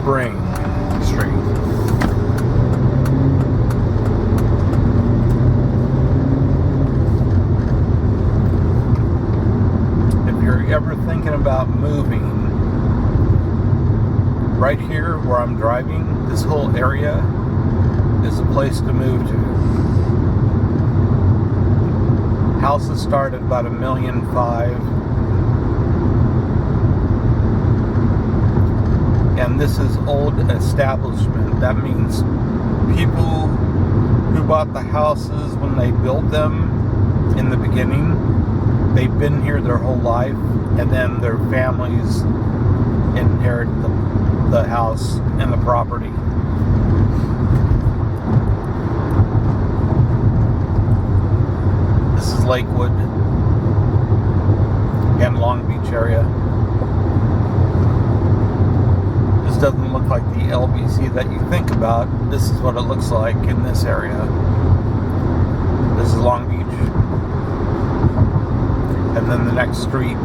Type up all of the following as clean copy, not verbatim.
Spring Street. If you're ever thinking about moving, right here where I'm driving, this whole area is a place to move to. Houses start at about $1.5 million. And this is old establishment. That means people who bought the houses when they built them in the beginning, they've been here their whole life, and then their families inherit the house and the property. This is Lakewood and Long Beach area. This doesn't look like the LBC that you think about. This is what it looks like in this area. This is Long Beach. And then the next street,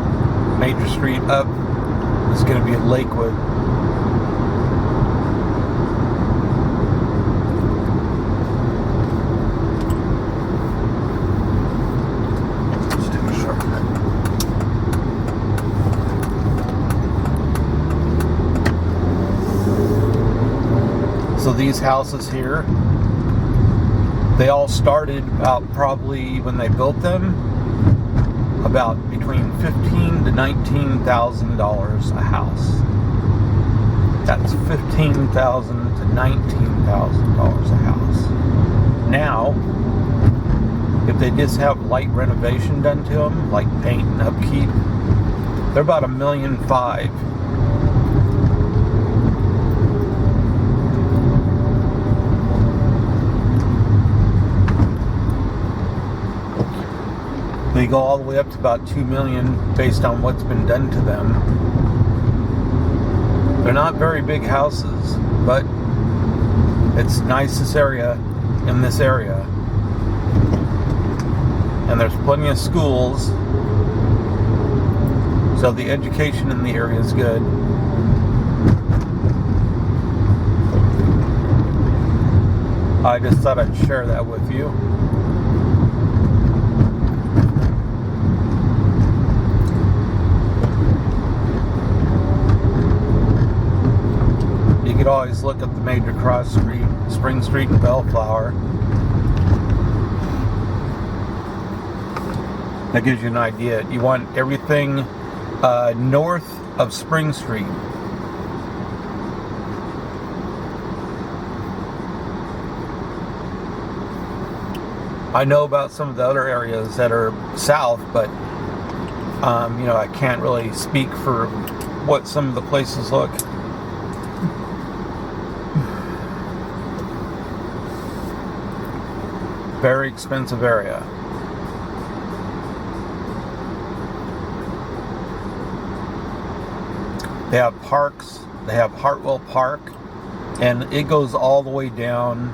major street up, is going to be Lakewood. Let's take a shortcut. So these houses here, they all started about, probably when they built them, about between $15,000 to $19,000 a house. That's $15,000 to $19,000 a house. Now, if they just have light renovation done to them, like paint and upkeep, they're about $1.5 million. They go all the way up to about $2 million based on what's been done to them. They're not very big houses, but it's nicest area in this area. And there's plenty of schools, so the education in the area is good. I just thought I'd share that with you. You could always look at the major cross street, Spring Street and Bellflower. That gives you an idea. You want everything north of Spring Street. I know about some of the other areas that are south, but I can't really speak for what some of the places look. Very expensive area. They have parks. They have Hartwell Park, and it goes all the way down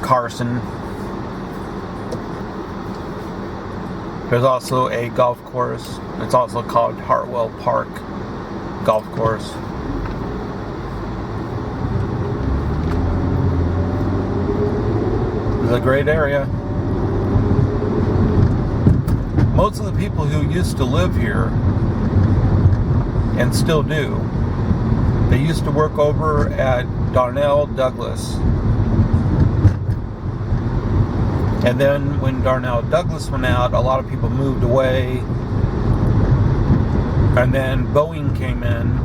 Carson. There's also a golf course. It's also called Hartwell Park Golf Course. It's a great area. Most of the people who used to live here, and still do, they used to work over at Darnell Douglas. And then when Darnell Douglas went out, a lot of people moved away. And then Boeing came in.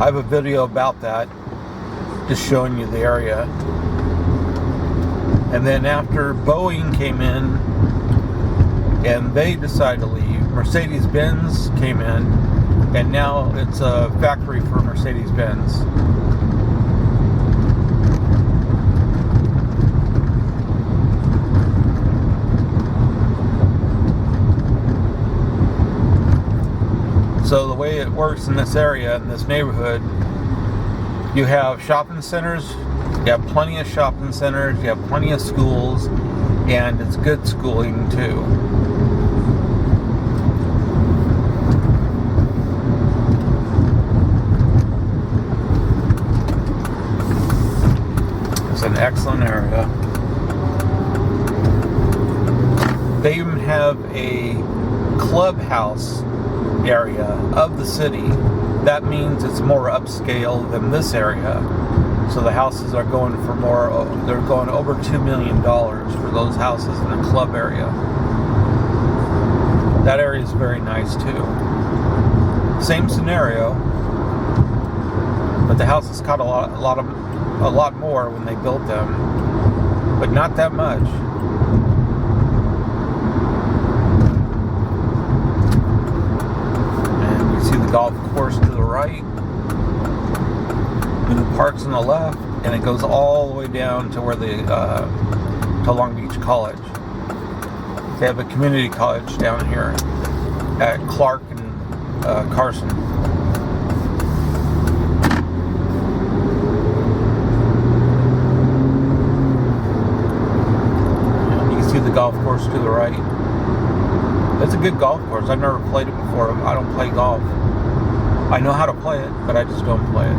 I have a video about that, just showing you the area. And then after Boeing came in and they decided to leave, Mercedes-Benz came in, and now it's a factory for Mercedes-Benz. So the way it works in this area, in this neighborhood, you have shopping centers, you have plenty of shopping centers, you have plenty of schools, and it's good schooling too. It's an excellent area. They even have a clubhouse area of the city. That means it's more upscale than this area. So the houses are going for more, they're going over $2 million for those houses in the club area. That area is very nice too. Same scenario, but the houses caught a lot more when they built them, but not that much. And you see the golf course to the right, and the park's on the left, and it goes all the way down to where to Long Beach College. They have a community college down here at Clark and Carson. And you can see the golf course to the right. It's a good golf course. I've never played it before. I don't play golf. I know how to play it, but I just don't play it.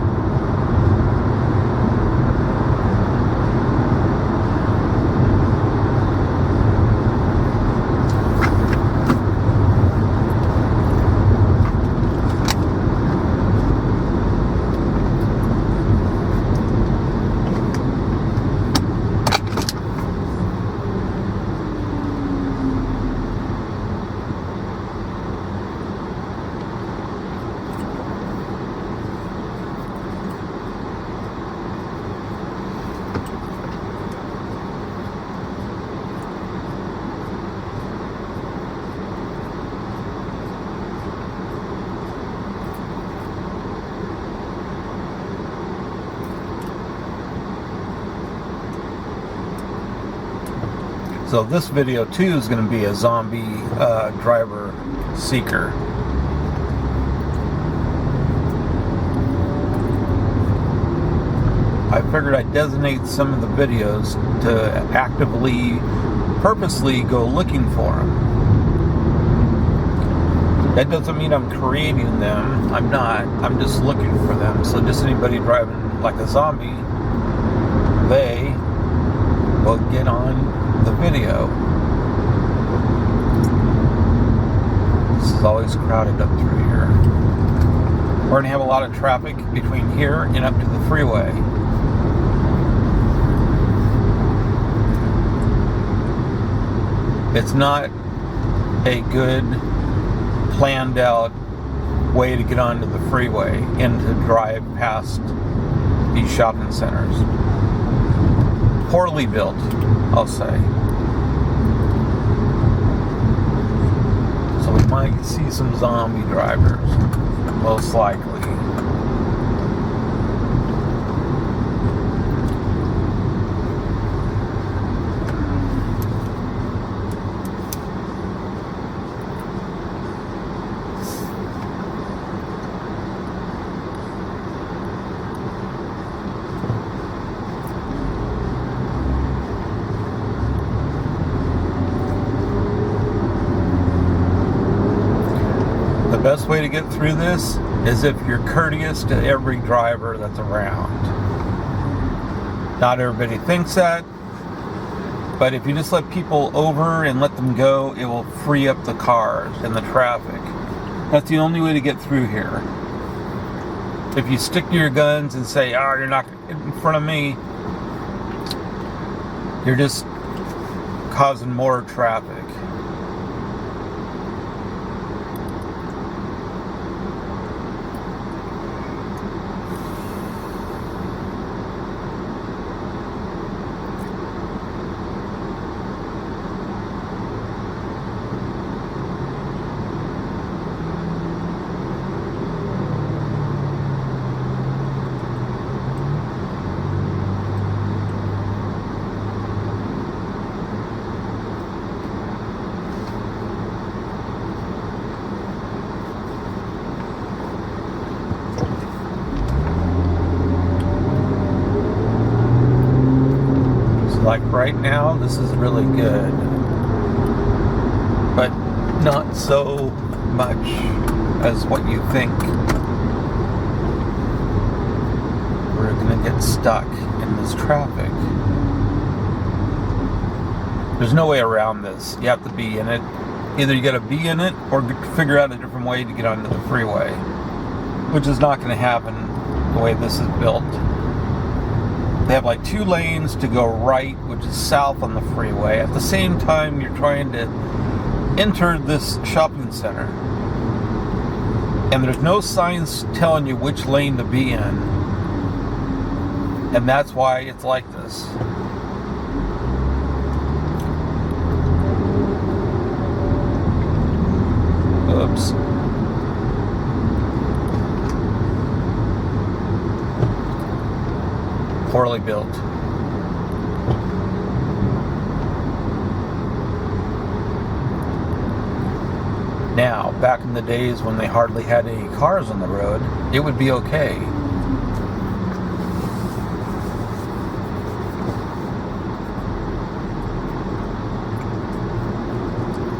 So this video too is going to be a zombie driver seeker. I figured I'd designate some of the videos to actively, purposely go looking for them. That doesn't mean I'm creating them. I'm not. I'm just looking for them. So just anybody driving like a zombie, they will get on the video. This is always crowded up through here. We're going to have a lot of traffic between here and up to the freeway. It's not a good planned out way to get onto the freeway and to drive past these shopping centers. Poorly built, I'll say. So we might see some zombie drivers, most likely. The best way to get through this is if you're courteous to every driver that's around. Not everybody thinks that, but if you just let people over and let them go, it will free up the cars and the traffic. That's the only way to get through here. If you stick to your guns and say, "Oh, you're not going to get in front of me," you're just causing more traffic. Like right now, this is really good, but not so much as what you think. We're gonna get stuck in this traffic. There's no way around this. You have to be in it. Either you got to be in it or figure out a different way to get onto the freeway, which is not going to happen the way this is built. They have like 2 lanes to go right, which is south on the freeway. At the same time, you're trying to enter this shopping center. And there's no signs telling you which lane to be in. And that's why it's like this. Oops. Poorly built. Now, back in the days when they hardly had any cars on the road, it would be okay.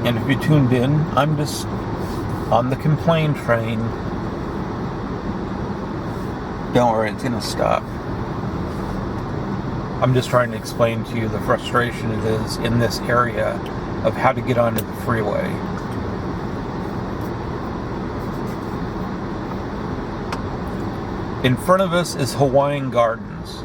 And if you tuned in, I'm just on the complaint train. Don't worry, it's gonna stop. I'm just trying to explain to you the frustration it is in this area of how to get onto the freeway. In front of us is Hawaiian Gardens.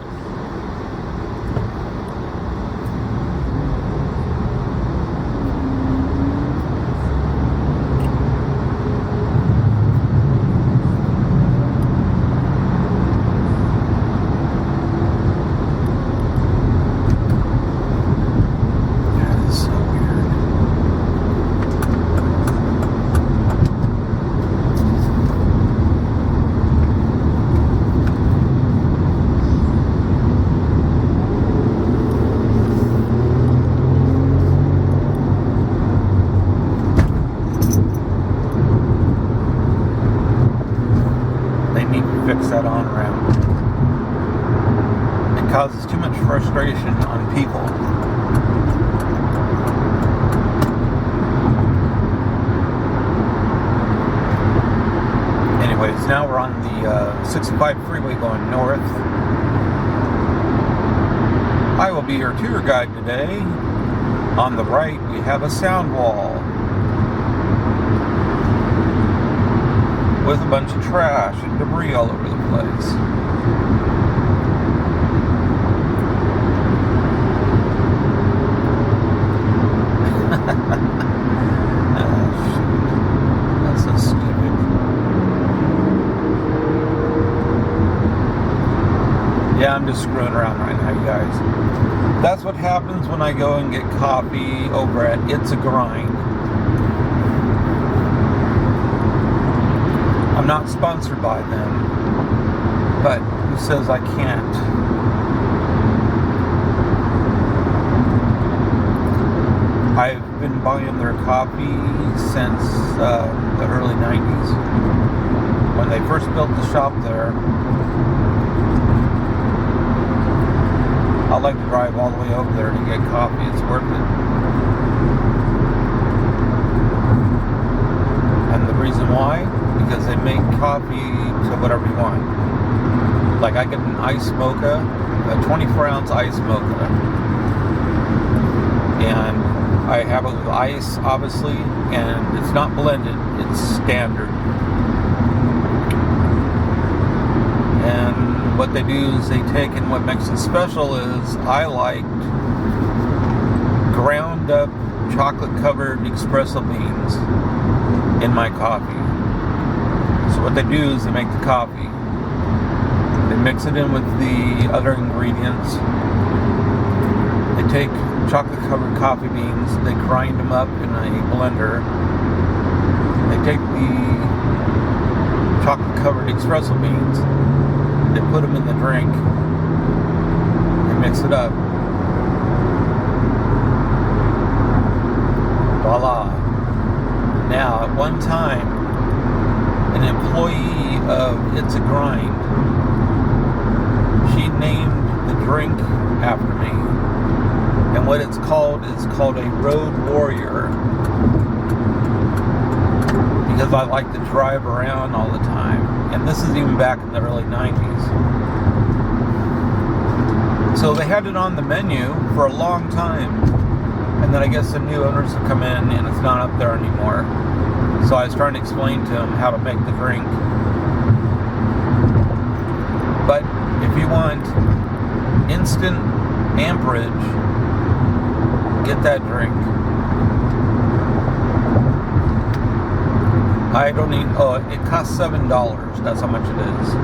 Fix that on ramp. It causes too much frustration on people. Anyways, now we're on the 65 freeway going north. I will be your tour guide today. On the right, we have a sound wall with a bunch of trash and debris all over the place. Oh, shoot. That's so stupid. Yeah, I'm just screwing around right now, you guys. That's what happens when I go and get coffee over at It's a Grind. I'm not sponsored by them, but who says I can't? I've been buying their coffee since the early 90s. When they first built the shop there, I like to drive all the way over there to get coffee. It's worth it. And the reason why? Because they make coffee to whatever you want. Like I get an ice mocha, a 24-ounce ice mocha. And I have it with ice, obviously, and it's not blended, it's standard. And what they do is they take, and what makes it special is I like ground up chocolate-covered espresso beans in my coffee. So what they do is they make the coffee, they mix it in with the other ingredients, they take chocolate covered coffee beans, they grind them up in a blender, they take the chocolate covered espresso beans, they put them in the drink, they mix it up, voila. Now at one time, an employee of It's a Grind, she named the drink after me. And what it's called is called a Road Warrior. Because I like to drive around all the time. And this is even back in the early 90s. So they had it on the menu for a long time. And then I guess some new owners have come in and it's not up there anymore. So I was trying to explain to him how to make the drink. But if you want instant amperage, get that drink. I don't need, it costs $7. That's how much it is.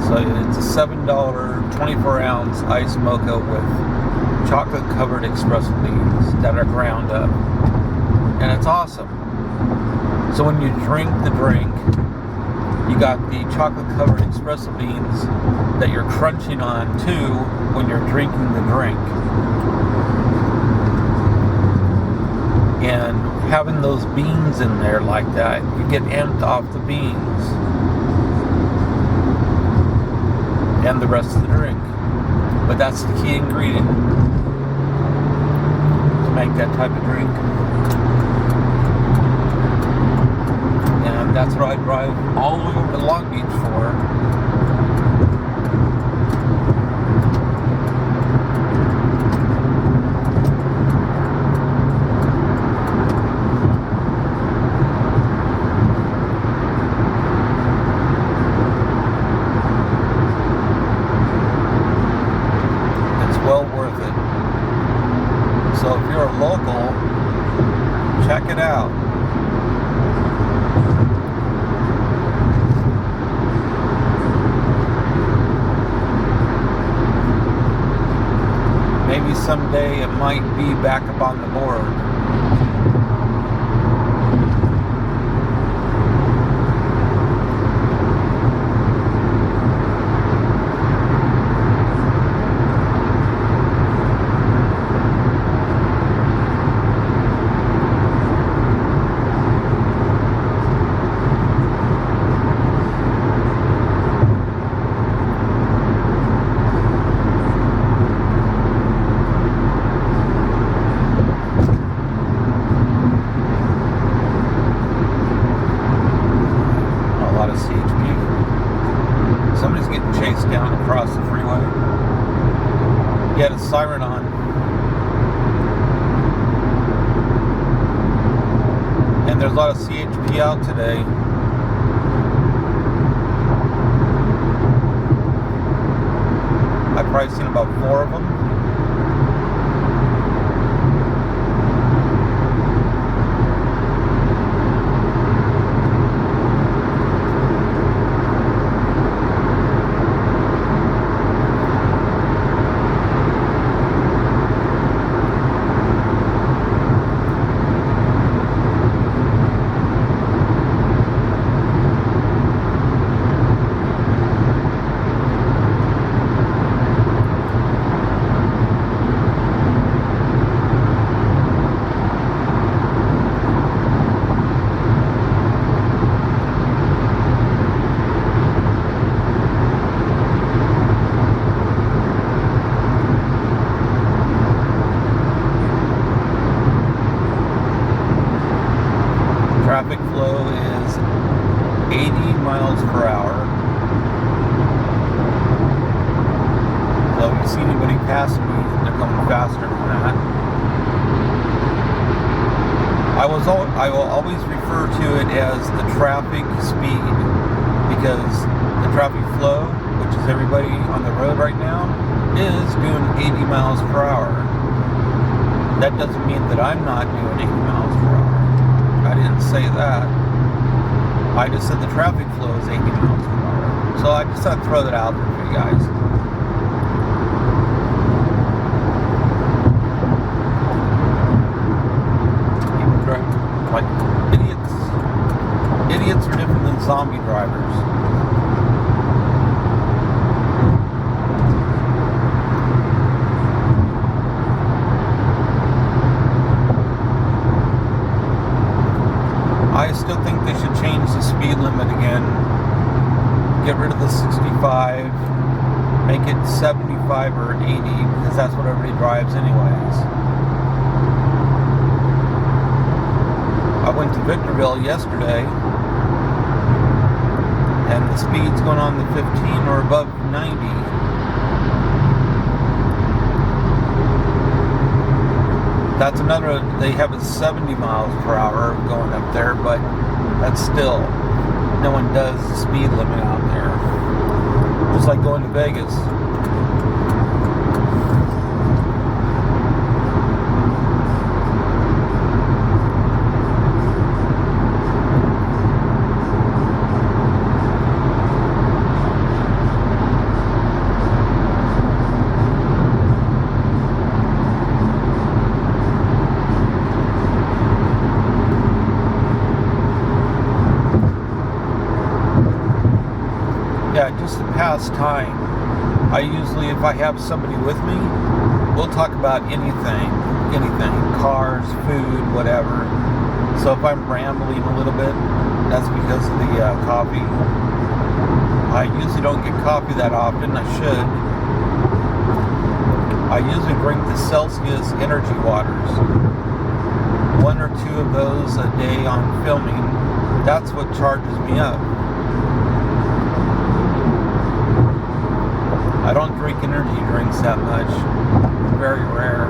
So it's a $7 24-ounce iced mocha with chocolate-covered espresso beans that are ground up. And it's awesome. So when you drink the drink, you got the chocolate-covered espresso beans that you're crunching on too when you're drinking the drink. And having those beans in there like that, you get amped off the beans and the rest of the drink. But that's the key ingredient to make that type of drink. And that's what I drive all the way over to Long Beach for. Well worth it. So if you're a local, check it out. Maybe someday it might be back up on the board. Somebody's getting chased down across the freeway. He had a siren on. And there's a lot of CHP out today. I've probably seen about 4 of them. Traffic flow is 80 miles per hour. So if you see anybody pass me, they're coming faster than that. I will always refer to it as the traffic speed, because the traffic flow, which is everybody on the road right now, is doing 80 miles per hour. That doesn't mean that I'm not doing 80 miles per hour. I didn't say that. I just said the traffic flow is 80 miles per hour. So I just thought I'd throw that out there for you guys. People drive like idiots. Idiots are different than zombie drivers. I still think they should change the speed limit again. Get rid of the 65, make it 75 or 80, because that's what everybody drives anyways. I went to Victorville yesterday, and the speed's going on the 15 or above 90. That's another, they have a 70 miles per hour going up there, but that's still, no one does the speed limit out there. Just like going to Vegas. Yeah, just to pass time. I usually, if I have somebody with me, we'll talk about anything, cars, food, whatever. So if I'm rambling a little bit, that's because of the coffee. I usually don't get coffee that often. I should. I usually drink the Celsius energy waters. 1 or 2 of those a day on filming. That's what charges me up. I don't drink energy drinks that much. Very rare.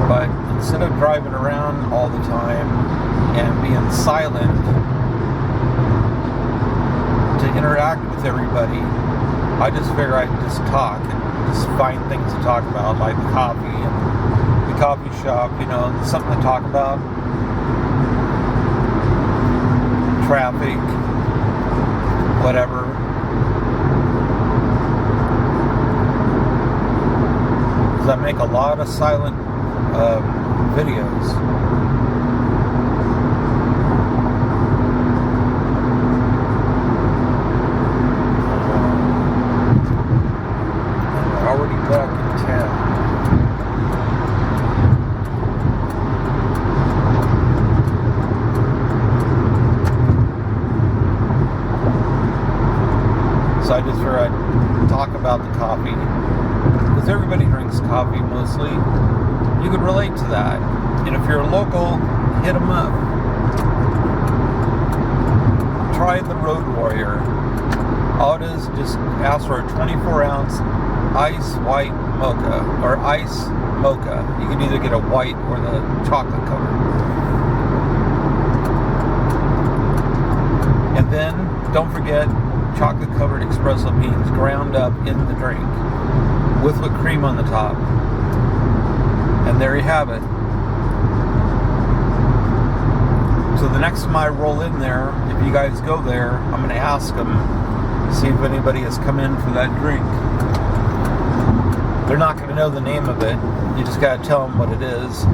But instead of driving around all the time and being silent to interact with everybody, I just figure I'd just talk and just find things to talk about, like coffee and the coffee shop, something to talk about. Traffic, whatever. Because I make a lot of silent videos. I'm already back in town. So I just figured I'd talk about the coffee, because everybody drinks coffee mostly. You could relate to that. And if you're local, hit them up. Try the Road Warrior. All it is, just ask for a 24-ounce ice white mocha, or ice mocha. You can either get a white or the chocolate color. And then, don't forget, chocolate covered espresso beans ground up in the drink with whipped cream on the top. And there you have it. So the next time I roll in there, if you guys go there, I'm going to ask them, see if anybody has come in for that drink. They're not going to know the name of it. You just got to tell them what it is.